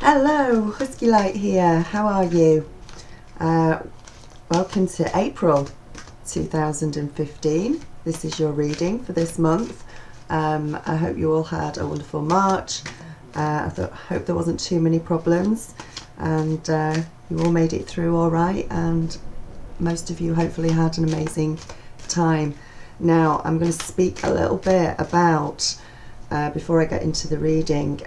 Hello, Husky Light here. How are you? Welcome to April 2015. This is your reading for this month. I hope you all had a wonderful March. Hope there wasn't too many problems, and you all made it through all right, and most of you hopefully had an amazing time. Now I'm going to speak a little bit about, before I get into the reading,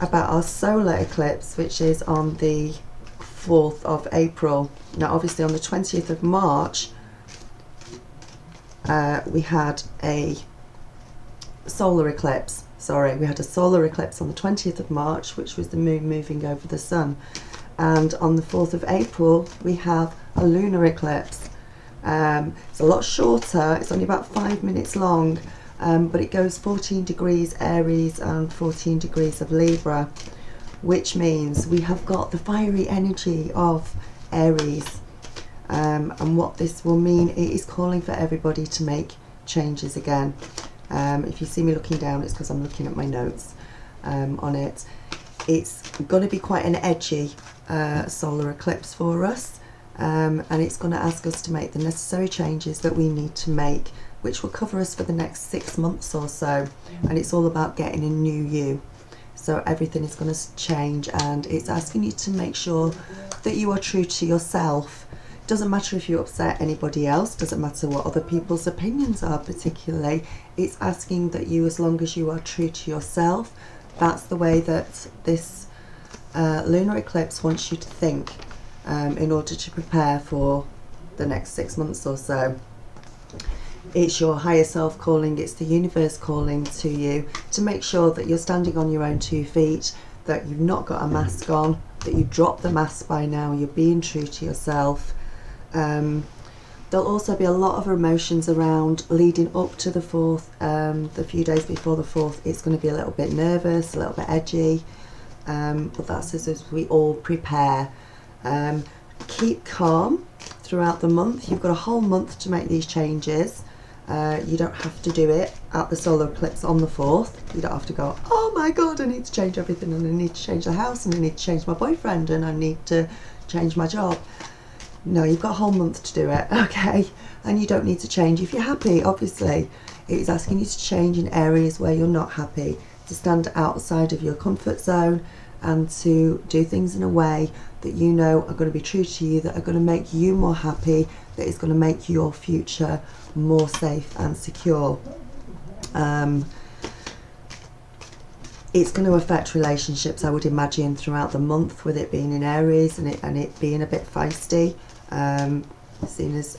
about our solar eclipse, which is on the 4th of April. Now obviously on the 20th of March we had a solar eclipse. We had a solar eclipse on the 20th of March, which was the moon moving over the sun, and on the 4th of April we have a lunar eclipse. It's a lot shorter, it's only about 5 minutes long, but it goes 14 degrees Aries and 14 degrees of Libra, which means we have got the fiery energy of Aries. And what this will mean, it is calling for everybody to make changes again. If you see me looking down, it's because I'm looking at my notes on it. It's going to be quite an edgy solar eclipse for us, and it's going to ask us to make the necessary changes that we need to make, which will cover us for the next 6 months or so. And it's all about getting a new you. So everything is going to change, and it's asking you to make sure that you are true to yourself. Doesn't matter if you upset anybody else, doesn't matter what other people's opinions are particularly. It's asking that you, as long as you are true to yourself, that's the way that this lunar eclipse wants you to think, in order to prepare for the next 6 months or so. It's your higher self calling, it's the universe calling to you to make sure that you're standing on your own 2 feet, that you've not got a mask on, that you've dropped the mask by now, you're being true to yourself. There'll also be a lot of emotions around leading up to the 4th. The few days before the 4th, it's going to be a little bit nervous, a little bit edgy, but that's as we all prepare. Keep calm throughout the month. You've got a whole month to make these changes. You don't have to do it at the solar eclipse on the 4th. You don't have to go, oh my god, I need to change everything, and I need to change the house, and I need to change my boyfriend, and I need to change my job. No, you've got a whole month to do it, okay? And you don't need to change if you're happy, obviously. It's asking you to change in areas where you're not happy, to stand outside of your comfort zone, and to do things in a way that you know are going to be true to you, that are going to make you more happy, that is going to make your future more safe and secure. It's going to affect relationships, I would imagine, throughout the month, with it being in Aries and it being a bit feisty, seeing as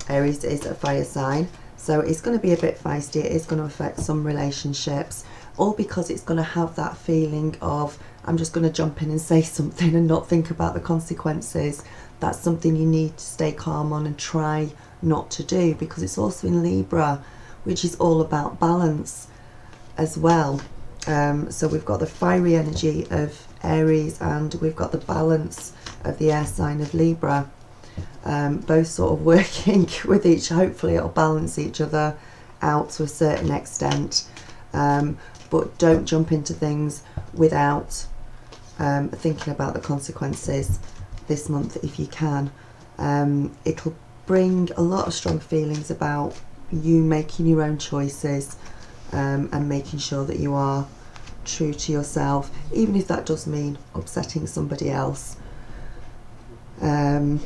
Aries is a fire sign. So it's going to be a bit feisty, it is going to affect some relationships, all because it's going to have that feeling of, I'm just going to jump in and say something and not think about the consequences. That's something you need to stay calm on and try not to do, because it's also in Libra, which is all about balance as well. So we've got the fiery energy of Aries, and we've got the balance of the air sign of Libra, both sort of working with each. Hopefully it'll balance each other out to a certain extent, but don't jump into things without thinking about the consequences this month if you can. It'll bring a lot of strong feelings about you making your own choices, and making sure that you are true to yourself, even if that does mean upsetting somebody else. There's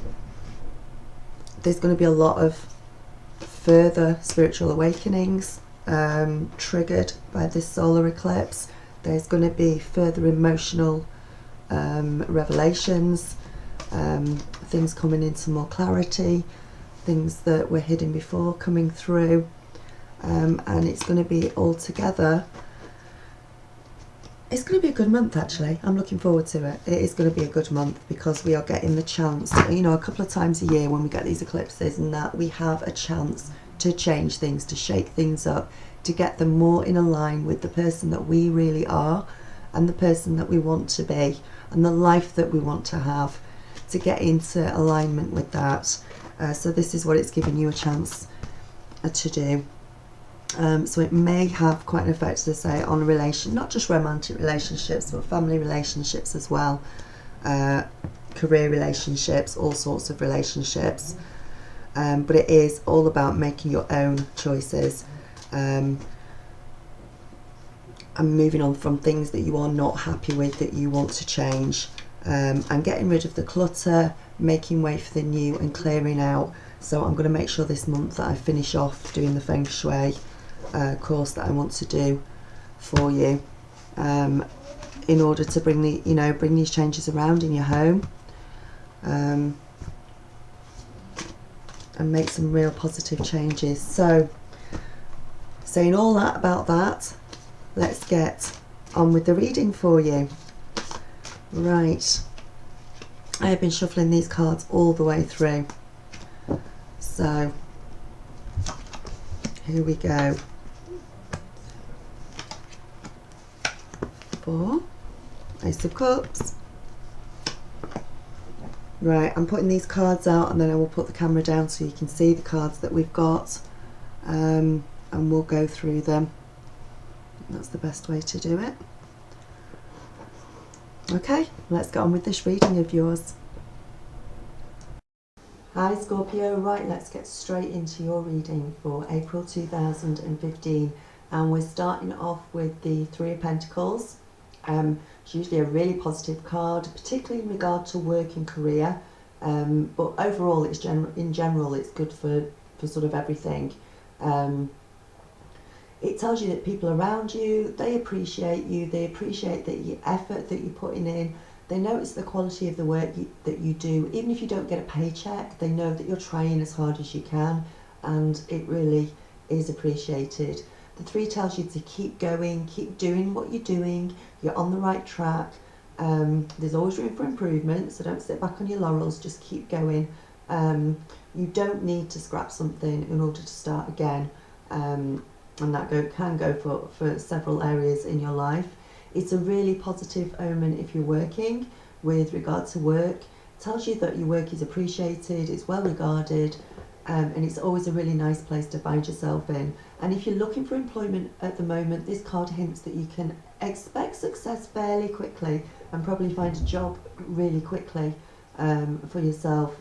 going to be a lot of further spiritual awakenings triggered by this solar eclipse. There's going to be further emotional revelations, things coming into more clarity, things that were hidden before coming through, and it's going to be all together. It's going to be a good month, actually. I'm looking forward to it. It is going to be a good month because we are getting the chance, you know, a couple of times a year when we get these eclipses, and that we have a chance to change things, to shake things up, to get them more in line with the person that we really are, and the person that we want to be, and the life that we want to have, to get into alignment with that. So this is what it's giving you a chance to do. So it may have quite an effect, as I say, on not just romantic relationships, but family relationships as well, career relationships, all sorts of relationships. But it is all about making your own choices, and moving on from things that you are not happy with, that you want to change, and getting rid of the clutter, making way for the new, and clearing out. So I'm going to make sure this month that I finish off doing the Feng Shui course that I want to do for you, in order to bring these changes around in your home, and make some real positive changes. So, saying all that about that, let's get on with the reading for you. Right, I have been shuffling these cards all the way through, so here we go. 4, Ace of Cups. Right, I'm putting these cards out, and then I will put the camera down so you can see the cards that we've got, and we'll go through them. That's the best way to do it. Okay, let's get on with this reading of yours. Hi Scorpio, right, let's get straight into your reading for April 2015, and we're starting off with the Three of Pentacles. It's usually a really positive card, particularly in regard to work and career, but overall it's in general it's good for sort of everything. It tells you that people around you, they appreciate you, they appreciate the effort that you're putting in, they notice the quality of the work that you do. Even if you don't get a paycheck, they know that you're trying as hard as you can, and it really is appreciated. The 3 tells you to keep going, keep doing what you're doing, you're on the right track. There's always room for improvement, so don't sit back on your laurels, just keep going. You don't need to scrap something in order to start again, and that can go for several areas in your life. It's a really positive omen if you're working. With regard to work, it tells you that your work is appreciated, it's well regarded, and it's always a really nice place to find yourself in. And if you're looking for employment at the moment, this card hints that you can expect success fairly quickly and probably find a job really quickly for yourself.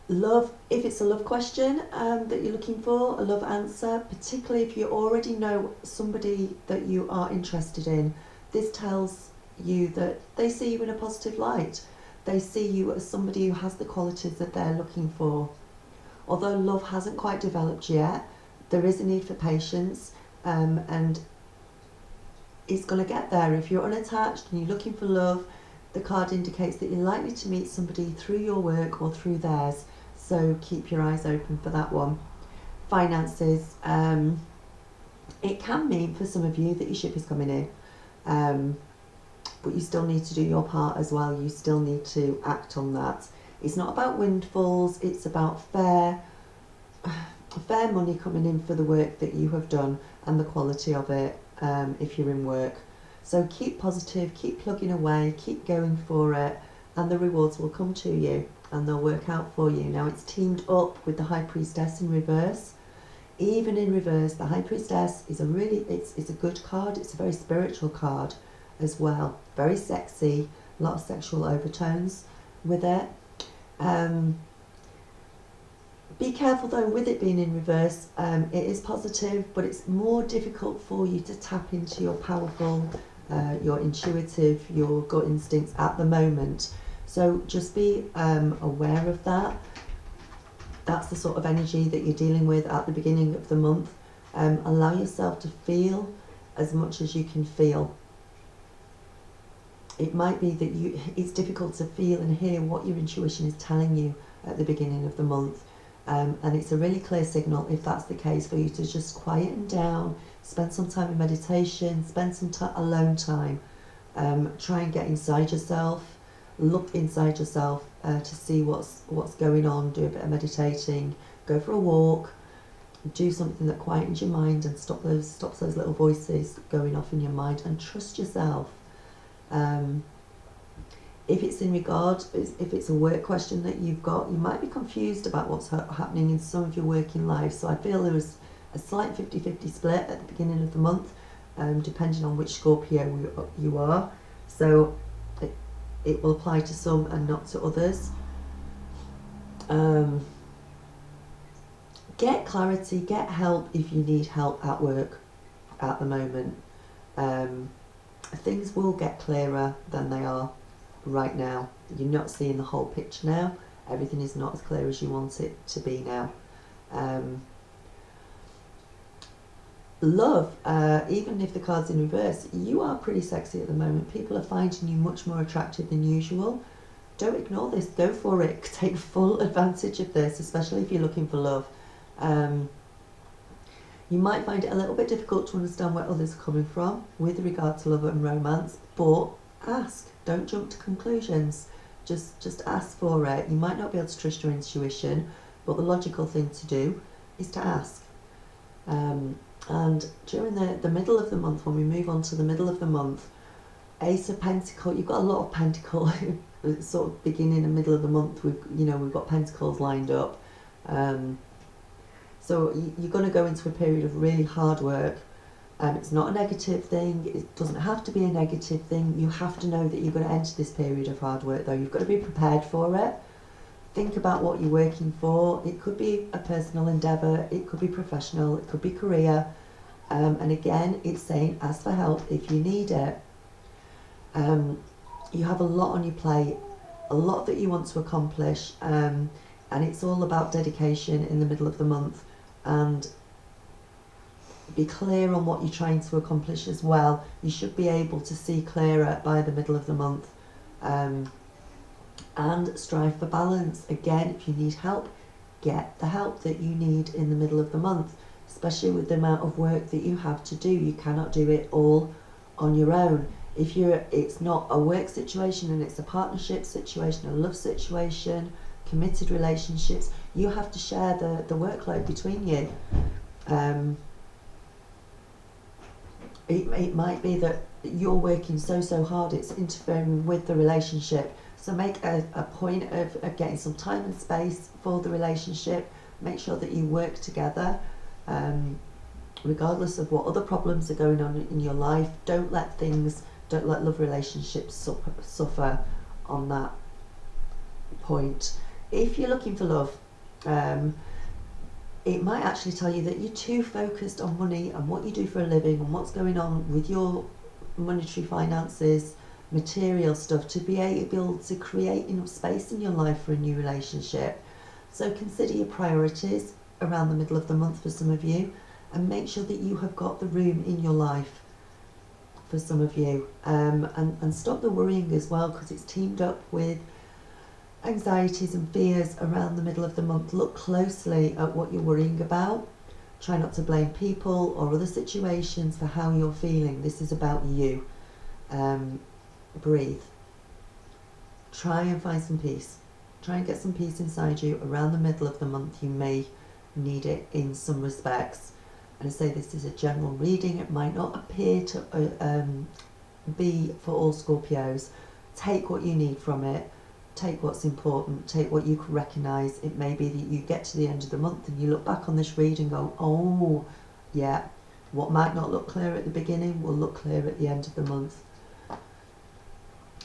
Love, if it's a love question that you're looking for, a love answer, particularly if you already know somebody that you are interested in, this tells you that they see you in a positive light. They see you as somebody who has the qualities that they're looking for. Although love hasn't quite developed yet, there is a need for patience, and it's going to get there. If you're unattached and you're looking for love, the card indicates that you're likely to meet somebody through your work or through theirs, so keep your eyes open for that one. Finances, it can mean for some of you that your ship is coming in, but you still need to do your part as well. You still need to act on that. It's not about windfalls, it's about fair money coming in for the work that you have done and the quality of it, if you're in work. So keep positive, keep plugging away, keep going for it, and the rewards will come to you and they'll work out for you. Now it's teamed up with the High Priestess in reverse. Even in reverse, the High Priestess is it's a good card. It's a very spiritual card as well. Very sexy, a lot of sexual overtones with it. Be careful though with it being in reverse. It is positive, but it's more difficult for you to tap into your powerful, your intuitive, your gut instincts at the moment. So just be aware of that. That's the sort of energy that you're dealing with at the beginning of the month. Allow yourself to feel as much as you can feel. It might be that it's difficult to feel and hear what your intuition is telling you at the beginning of the month. And it's a really clear signal, if that's the case, for you to just quieten down, spend some time in meditation, spend some alone time, try and get inside yourself, look inside yourself to see what's going on, do a bit of meditating, go for a walk, do something that quietens your mind and stops those little voices going off in your mind, and trust yourself. If it's in regard, if it's a work question that you've got, you might be confused about what's happening in some of your working life. So I feel there was a slight 50-50 split at the beginning of the month, depending on which Scorpio you are. So it will apply to some and not to others. Get clarity, get help if you need help at work at the moment. Things will get clearer than they are right now. You're not seeing the whole picture now. Everything is not as clear as you want it to be now. Love, even if the card's in reverse, you are pretty sexy at the moment. People are finding you much more attractive than usual. Don't ignore this, go for it. Take full advantage of this, especially if you're looking for love. You might find it a little bit difficult to understand where others are coming from with regard to love and romance, but ask. Don't jump to conclusions. Just ask for it. You might not be able to trust your intuition, but the logical thing to do is to ask. And during the middle of the month, when we move on to the middle of the month, Ace of Pentacles, you've got a lot of Pentacles, sort of beginning and middle of the month, we've got Pentacles lined up. So you're going to go into a period of really hard work. It's not a negative thing. It doesn't have to be a negative thing. You have to know that you're going to enter this period of hard work, though. You've got to be prepared for it. Think about what you're working for. It could be a personal endeavour. It could be professional. It could be career. And again, it's saying ask for help if you need it. You have a lot on your plate, a lot that you want to accomplish, and it's all about dedication in the middle of the month. And be clear on what you're trying to accomplish as well. You should be able to see clearer by the middle of the month. And strive for balance. Again, if you need help, get the help that you need in the middle of the month, especially with the amount of work that you have to do. You cannot do it all on your own. If it's not a work situation and it's a partnership situation, a love situation, committed relationships, you have to share the workload between you. It might be that you're working so hard it's interfering with the relationship. So make a point of getting some time and space for the relationship. Make sure that you work together, regardless of what other problems are going on in your life. Don't let love relationships suffer on that point. If you're looking for love, it might actually tell you that you're too focused on money and what you do for a living and what's going on with your monetary finances, material stuff, to be able to create enough space in your life for a new relationship. So consider your priorities around the middle of the month for some of you, and make sure that you have got the room in your life for some of you. And stop the worrying as well, because it's teamed up with anxieties and fears around the middle of the month. Look closely at what you're worrying about. Try not to blame people or other situations for how you're feeling. This is about you. Breathe. Try and find some peace. Try and get some peace inside you around the middle of the month. You may need it in some respects. And I say this is a general reading. It might not appear to be for all Scorpios. Take what you need from it. Take what's important, take what you can recognise. It may be that you get to the end of the month and you look back on this read and go, oh, yeah, what might not look clear at the beginning will look clear at the end of the month.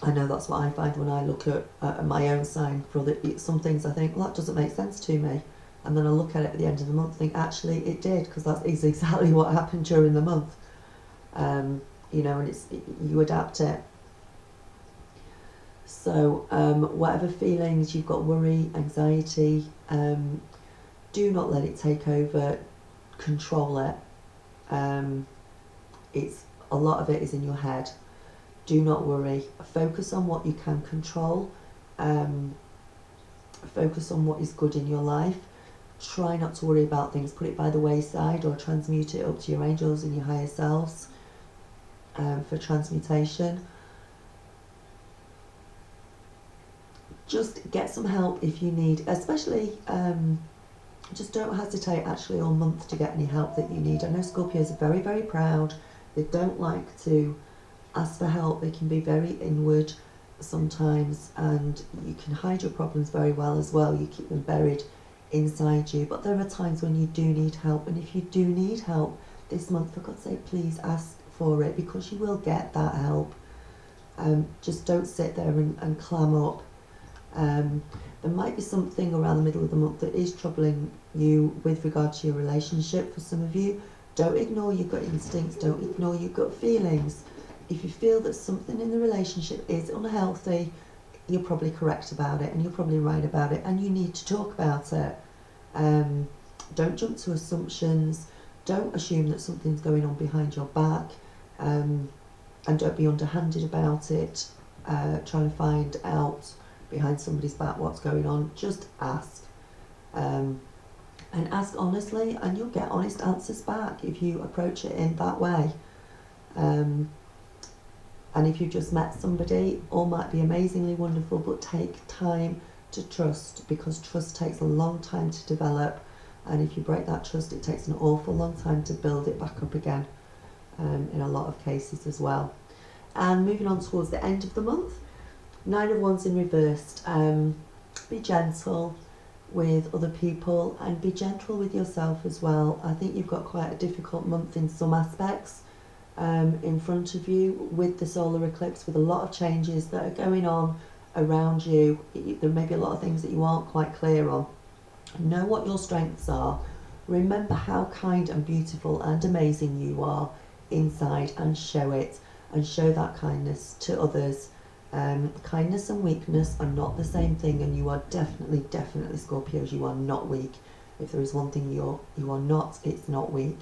I know that's what I find when I look at my own sign. For some things I think, well, that doesn't make sense to me. And then I look at it at the end of the month and think, actually, it did, because that is exactly what happened during the month. And you adapt it. So whatever feelings you've got, worry, anxiety, do not let it take over. Control it. It's a lot of it is in your head. Do not worry. Focus on what you can control. Focus on what is good in your life. Try not to worry about things. Put it by the wayside or transmute it up to your angels and your higher selves for transmutation. Just get some help if you need, especially just don't hesitate actually all month to get any help that you need. I know Scorpios are very, very proud. They don't like to ask for help. They can be very inward. sometimes, and you can hide your problems very well as well. You keep them buried inside you, but there are times when you do need help, and if you do need help this month, for God's sake, please ask for it, because you will get that help. Just don't sit there and clam up. There might be something around the middle of the month that is troubling you with regard to your relationship. For some of you, don't ignore your gut instincts, don't ignore your gut feelings. If you feel that something in the relationship is unhealthy, you're probably correct about it, and you're probably right about it, and you need to talk about it. Don't jump to assumptions. Don't assume that something's going on behind your back, and don't be underhanded about it, trying to find out behind somebody's back what's going on. Just ask, and ask honestly, and you'll get honest answers back if you approach it in that way. And if you've just met somebody, all might be amazingly wonderful, but take time to trust, because trust takes a long time to develop, and if you break that trust, it takes an awful long time to build it back up again, in a lot of cases as well. And moving on towards the end of the month, 9 of Wands in reversed. Be gentle with other people, and be gentle with yourself as well. I think you've got quite a difficult month in some aspects in front of you with the solar eclipse, with a lot of changes that are going on around you. There may be a lot of things that you aren't quite clear on. Know what your strengths are. Remember how kind and beautiful and amazing you are inside, and show it, and show that kindness to others. Kindness and weakness are not the same thing, and you are definitely Scorpios, you are not weak. If there is one thing you are not, it's not weak.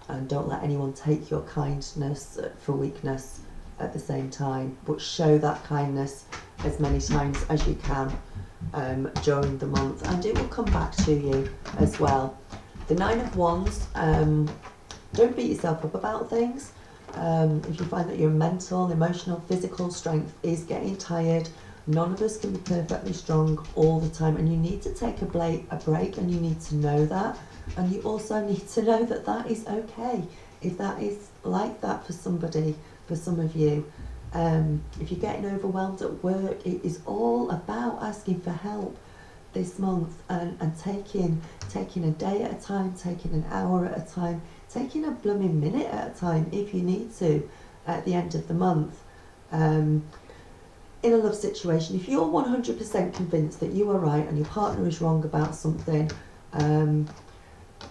And don't let anyone take your kindness for weakness at the same time, but show that kindness as many times as you can during the month, and it will come back to you as well. The 9 of Wands, don't beat yourself up about things. If you find that your mental, emotional, physical strength is getting tired, none of us can be perfectly strong all the time, and you need to take a break, and you need to know that. And you also need to know that that is okay. If that is like that for somebody, for some of you, if you're getting overwhelmed at work, it is all about asking for help this month, and taking a day at a time, taking an hour at a time, taking a blooming minute at a time if you need to at the end of the month. In a love situation, if you're 100% convinced that you are right and your partner is wrong about something,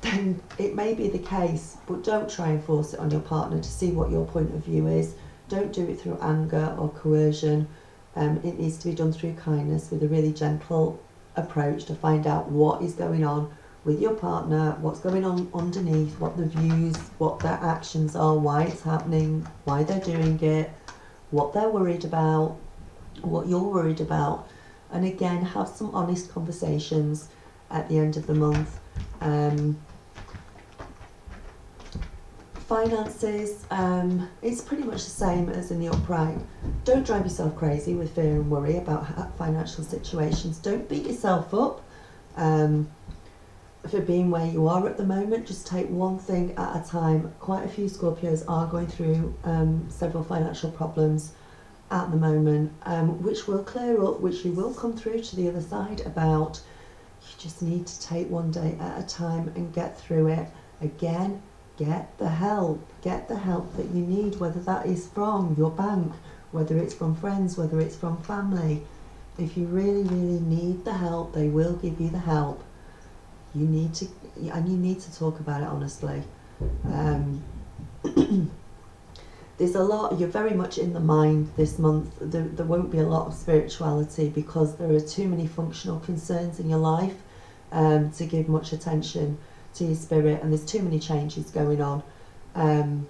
then it may be the case, but don't try and force it on your partner to see what your point of view is. Don't do it through anger or coercion. It needs to be done through kindness, with a really gentle approach, to find out what is going on with your partner, what's going on underneath, what the views, what their actions are, why it's happening, why they're doing it, what they're worried about, what you're worried about. And again, have some honest conversations at the end of the month. Finances, it's pretty much the same as in the upright. Don't drive yourself crazy with fear and worry about financial situations. Don't beat yourself up for being where you are at the moment. Just take one thing at a time. Quite a few Scorpios are going through several financial problems at the moment, which will clear up, which you will come through to the other side about. You just need to take one day at a time and get through it. Again, get the help that you need, whether that is from your bank, whether it's from friends, whether it's from family. If you really need the help, they will give you the help. You need to talk about it honestly. There's a lot, you're very much in the mind this month. There won't be a lot of spirituality, because there are too many functional concerns in your life to give much attention to your spirit, and there's too many changes going on, and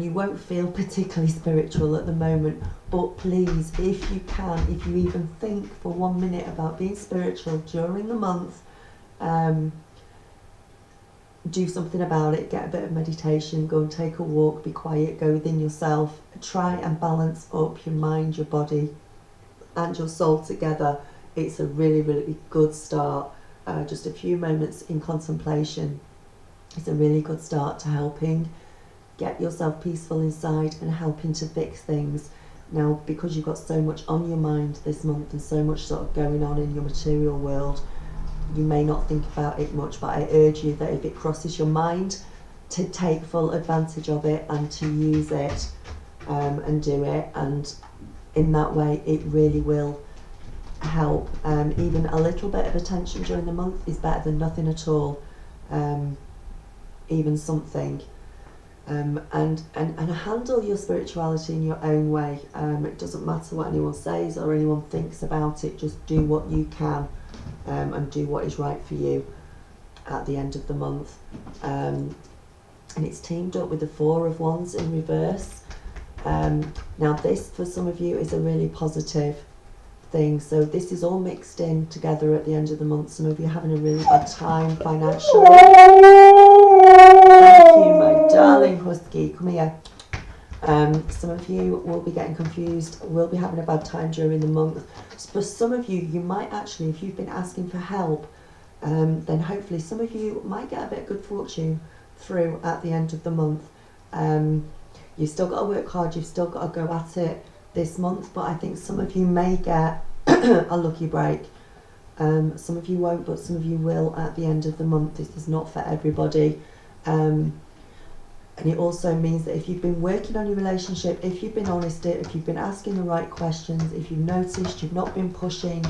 you won't feel particularly spiritual at the moment. But please, if you can, if you even think for 1 minute about being spiritual during the month, do something about it. Get a bit of meditation, go and take a walk, be quiet, go within yourself, try and balance up your mind, your body and your soul together. It's a really good start. Just a few moments in contemplation is a really good start to helping get yourself peaceful inside and helping to fix things. Now, because you've got so much on your mind this month and so much sort of going on in your material world, you may not think about it much, but I urge you that if it crosses your mind, to take full advantage of it and to use it and do it, and in that way it really will help. Even a little bit of attention during the month is better than nothing at all. Even something. And handle your spirituality in your own way. It doesn't matter what anyone says or anyone thinks about it, just do what you can and do what is right for you at the end of the month. And it's teamed up with the Four of Wands in reverse. Now this, for some of you, is a really positive thing. So this is all mixed in together at the end of the month. Some of you are having a really bad time financially. Thank you, my darling husky. Come here. Some of you will be getting confused, will be having a bad time during the month. For some of you, you might actually, if you've been asking for help, then hopefully some of you might get a bit of good fortune through at the end of the month. You've still got to work hard, you've still got to go at it this month, but I think some of you may get a lucky break. Some of you won't, but some of you will at the end of the month. This is not for everybody. And it also means that if you've been working on your relationship, if you've been honest, if you've been asking the right questions, if you've noticed you've not been pushing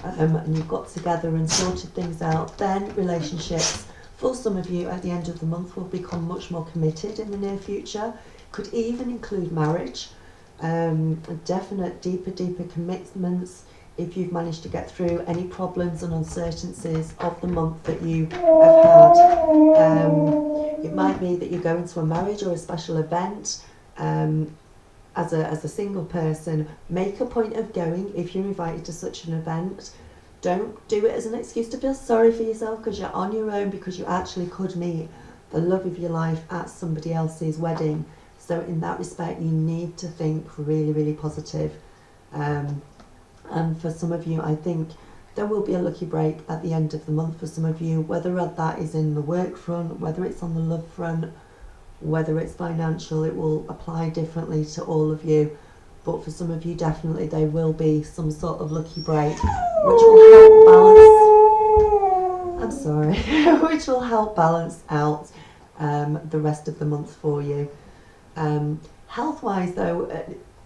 and you've got together and sorted things out, then relationships for some of you at the end of the month will become much more committed in the near future. Could even include marriage, definite deeper commitments. If you've managed to get through any problems and uncertainties of the month that you have had, it might be that you're going to a marriage or a special event. As a single person, make a point of going if you're invited to such an event. Don't do it as an excuse to feel sorry for yourself because you're on your own, because you actually could meet the love of your life at somebody else's wedding. So in that respect, you need to think really positive. And for some of you, I think there will be a lucky break at the end of the month for some of you, whether that is in the work front, whether it's on the love front, whether it's financial. It will apply differently to all of you. But for some of you, definitely there will be some sort of lucky break, which will help balance, I'm sorry, which will help balance out the rest of the month for you. Health-wise though,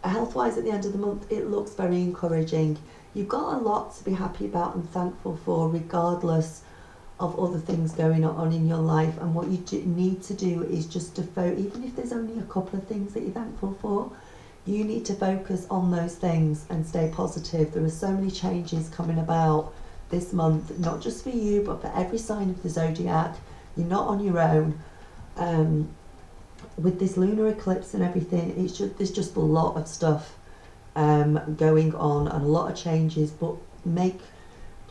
health-wise at the end of the month, it looks very encouraging. You've got a lot to be happy about and thankful for, regardless of other things going on in your life. And what you need to do is just to even if there's only a couple of things that you're thankful for, you need to focus on those things and stay positive. There are so many changes coming about this month, not just for you, but for every sign of the zodiac. You're not on your own. With this lunar eclipse and everything, there's just a lot of stuff going on and a lot of changes, but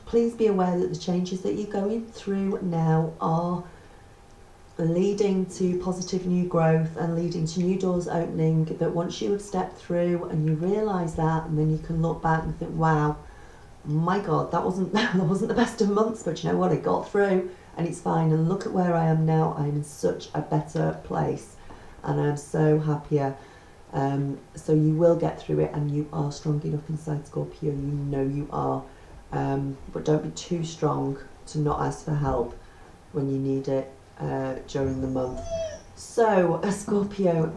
please be aware that the changes that you're going through now are leading to positive new growth and leading to new doors opening, that once you have stepped through and you realise that, and then you can look back and think, wow, my God, that wasn't the best of months, but you know what, I got through and it's fine, and look at where I am now. I'm in such a better place and I'm so happier. So you will get through it, and you are strong enough inside, Scorpio. You know you are. But don't be too strong to not ask for help when you need it during the month. So, Scorpio,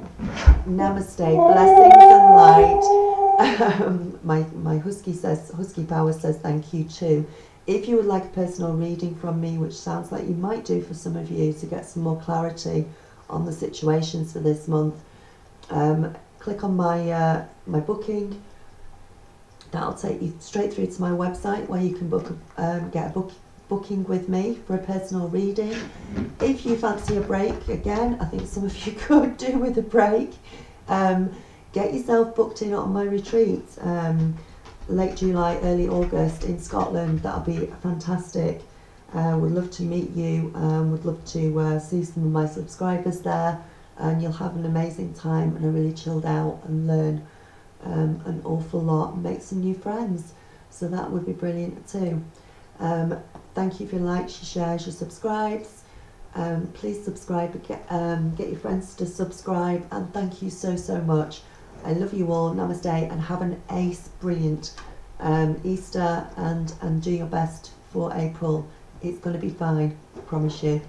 Namaste, blessings and light. My Husky Power says thank you too. If you would like a personal reading from me, which sounds like you might do for some of you, to get some more clarity on the situations for this month, click on my booking. That'll take you straight through to my website, where you can get a booking with me for a personal reading. If you fancy a break, again, I think some of you could do with a break. Get yourself booked in on my retreat, late July, early August in Scotland. That'll be fantastic. Would love to meet you. Would love to see some of my subscribers there, and you'll have an amazing time and a really chilled out and learn an awful lot and make some new friends. So that would be brilliant too. Thank you for your likes, your shares, your subscribes. Please subscribe, get your friends to subscribe, and thank you so much I love you all. Namaste, and have an ace brilliant Easter, and do your best for April. It's going to be fine, I promise you.